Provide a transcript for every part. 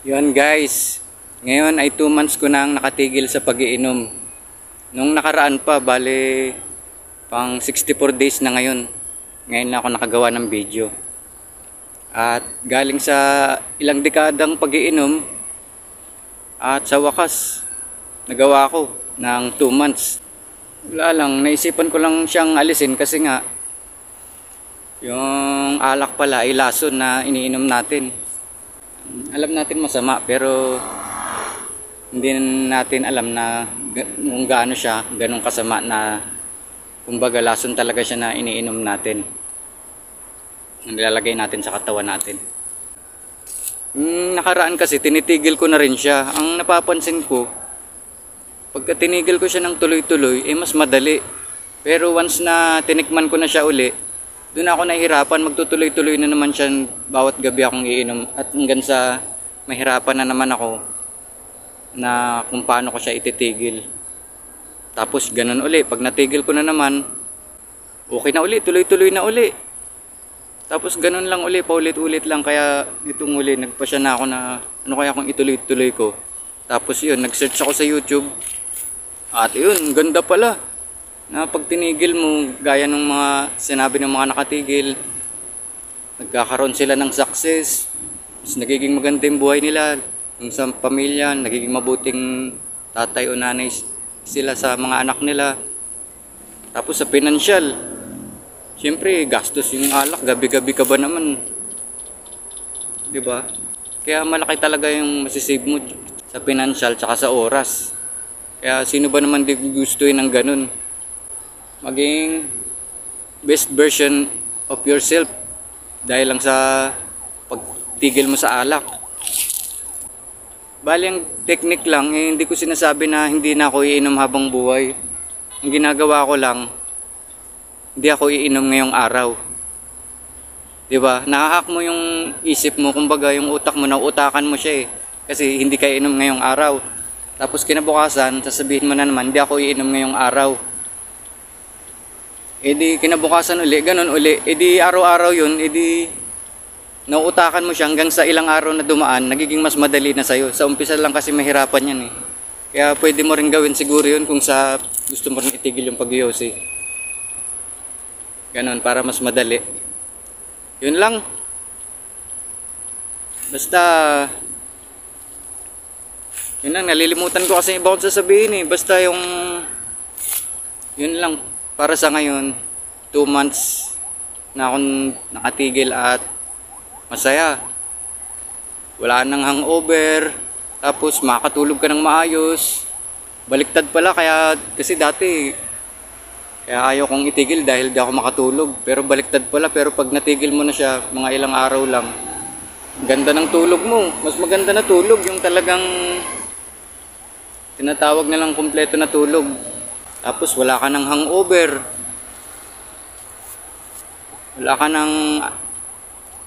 Yun guys, ngayon ay 2 months ko nang nakatigil sa pag-iinom. Nung nakaraan pa, bale pang 64 days na ngayon. Ngayon na ako nakagawa ng video. At galing sa ilang dekadang pag-iinom, at sa wakas, nagawa ko ng 2 months. Wala lang, naisipan ko lang siyang alisin kasi nga, yung alak pala ay lason na iniinom natin. Alam natin masama pero hindi natin alam na kung gaano siya, ganun kasama na kumbaga lason talaga siya na iniinom natin. Nilalagay natin sa katawan natin. Nakaraan kasi tinitigil ko na rin siya. Ang napapansin ko, pagka tinigil ko siya ng tuloy-tuloy, mas madali. Pero once na tinikman ko na siya uli, doon ako nahihirapan, magtutuloy-tuloy na naman siya bawat gabi akong iinom at hanggang sa mahirapan na naman ako na kung paano ko siya ititigil. Tapos ganun uli, pag natigil ko na naman, okay na uli, tuloy-tuloy na uli. Tapos ganun lang uli, paulit-ulit lang, kaya itong uli, nagpasya na ako na ano kaya kung ituloy-tuloy ko. Tapos yun, nag-search ako sa YouTube at yun, ganda pala. Na pag tinigil mo, gaya ng mga sinabi ng mga nakatigil, nagkakaroon sila ng success, mas nagiging maganda yung buhay nila, yung sa pamilya, nagiging mabuting tatay o nanay sila sa mga anak nila. Tapos sa financial, siyempre gastos yung alak, gabi-gabi ka ba naman, diba? Kaya malaki talaga yung masisave mo sa financial tsaka sa oras. Kaya sino ba naman di gustuin ng ganun? Maging best version of yourself dahil lang sa pagtigil mo sa alak. Bali ang technique lang, hindi ko sinasabi na hindi na ako iinom habang buhay. Ang ginagawa ko lang, hindi ako iinom ngayong araw. Diba? Nahahak mo yung isip mo, kumbaga yung utak mo, nauutakan mo siya eh. Kasi hindi ka iinom ngayong araw. Tapos kinabukasan, sasabihin mo na naman, hindi ako iinom ngayong araw. Di kinabukasan uli, ganun uli. Di araw-araw yun, di nauutakan mo siya hanggang sa ilang araw na dumaan, nagiging mas madali na sa'yo. Sa umpisa lang kasi mahirapan yan eh. Kaya pwede mo rin gawin siguro yun kung sa gusto mo rin itigil yung pag-iyosi. Ganun, para mas madali. Yun lang. Basta, yun lang, nalilimutan ko kasi iba akong sasabihin eh. Basta yung, yun lang. Para sa ngayon, 2 months na akong nakatigil at masaya. Wala nang hangover, tapos makatulog ka ng maayos. Baliktad pala, kaya kasi dati, kaya ayaw kong itigil dahil di ako makatulog. Pero baliktad pala, pero pag natigil mo na siya, mga ilang araw lang, ganda ng tulog mo. Mas maganda na tulog, yung talagang tinatawag na lang kumpleto na tulog. Tapos wala ka ng hangover. Wala ka ng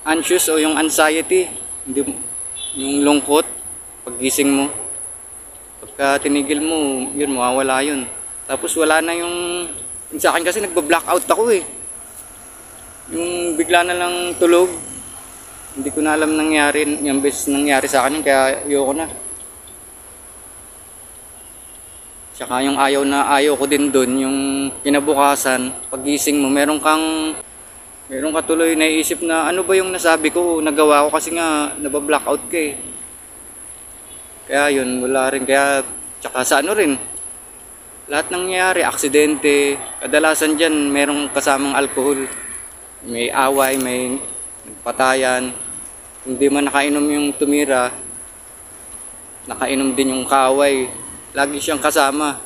anxious o yung anxiety. Yung lungkot paggising mo. Pagka tinigil mo, yun, mawawala yun. Tapos wala na yung sa akin kasi nagba-blackout ako eh. Yung bigla na lang tulog. Hindi ko na alam nangyari. Yung best nangyari sa akin yun, kaya ayoko na. Tsaka yung ayaw ko din doon, yung kinabukasan, pagising mo, meron ka tuloy naiisip na ano ba yung nasabi ko, nagawa ko kasi nga naba-blackout ka eh. Kaya yun, wala rin. Kaya, tsaka sa ano rin, lahat nangyayari, aksidente, kadalasan dyan merong kasamang alcohol. May away, may patayan. Kung di man nakainom yung tumira, nakainom din yung kaaway. Lagi siyang kasama.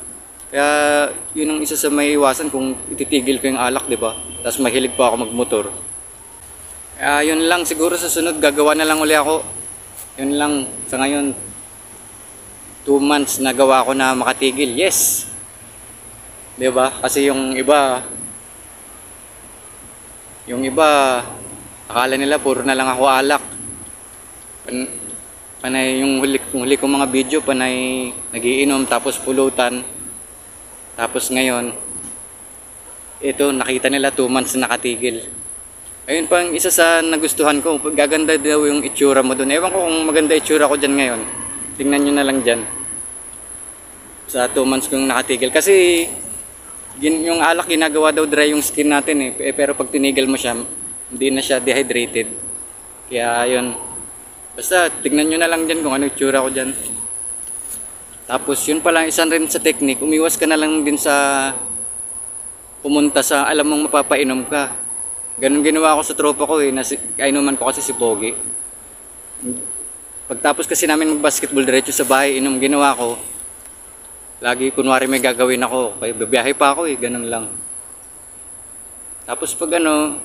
Kaya yun ang isa sa may iwasan kung ititigil ko yung alak, di ba? Tapos mahilig pa ako magmotor. Kaya yun lang, siguro sa sunod gagawa na lang uli ako. Yun lang sa ngayon. 2 months na gawa ko na makatigil. Yes! Di ba? Kasi yung iba akala nila puro na lang ako alak. Panay yung huli kong mga video, panay nagiinom tapos pulutan. Tapos ngayon, ito nakita nila 2 months na nakatigil. Ayun pang isa sa nagustuhan ko, gaganda daw yung itsura mo doon. Ewan ko kung maganda itsura ko dyan ngayon. Tingnan nyo na lang dyan. Sa 2 months kong nakatigil. Kasi yung alak ginagawa daw dry yung skin natin pero pag tinigil mo siya, hindi na siya dehydrated. Kaya yun. Basta tignan nyo na lang dyan kung ano itsura ko dyan. Tapos yun pala isang rin sa technique, umiwas ka na lang din sa pumunta sa alam mong mapapainom ka. Ganun ginawa ko sa tropa ko kainuman ko kasi si Pogi. Pagtapos kasi namin mag-basketball diretso sa bahay, inom ginawa ko. Lagi kunwari may gagawin ako, kaya babiyahe pa ako ganun lang. Tapos pag hindi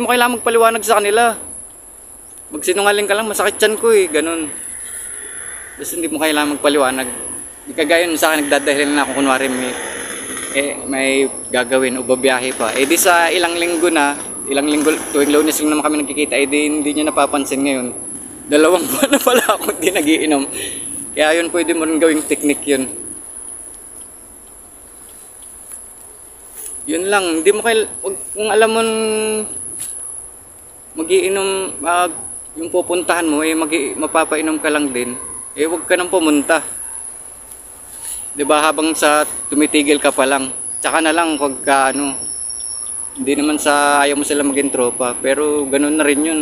mo kailangan magpaliwanag sa kanila. Magsinungaling ka lang, masakit tiyan ko ganun. Basta hindi mo kailangan magpaliwanag. Di kagaya sa akin, nagdadahilan na ako kunwari may gagawin o babiyahe pa. Di sa ilang linggo, tuwing Lunes lang naman kami nagkikita, di hindi niya napapansin ngayon. 2 buwan na pala ako hindi nagiinom. Kaya yun, pwede mo rin gawing technique yun. Yun lang, hindi mo kung alam mo magiinom, yung pupuntahan mo, mapapainom ka lang din, huwag ka nang pumunta. Diba, habang sa tumitigil ka pa lang, tsaka na lang pagka hindi naman sa ayaw mo sila maging tropa, pero ganun na rin yun.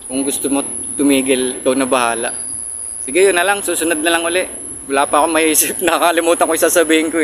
Kung gusto mo tumigil, ikaw na bahala. Sige, yun na lang, susunod na lang uli. Wala pa akong maiisip, nakakalimutan ko yung sasabihin ko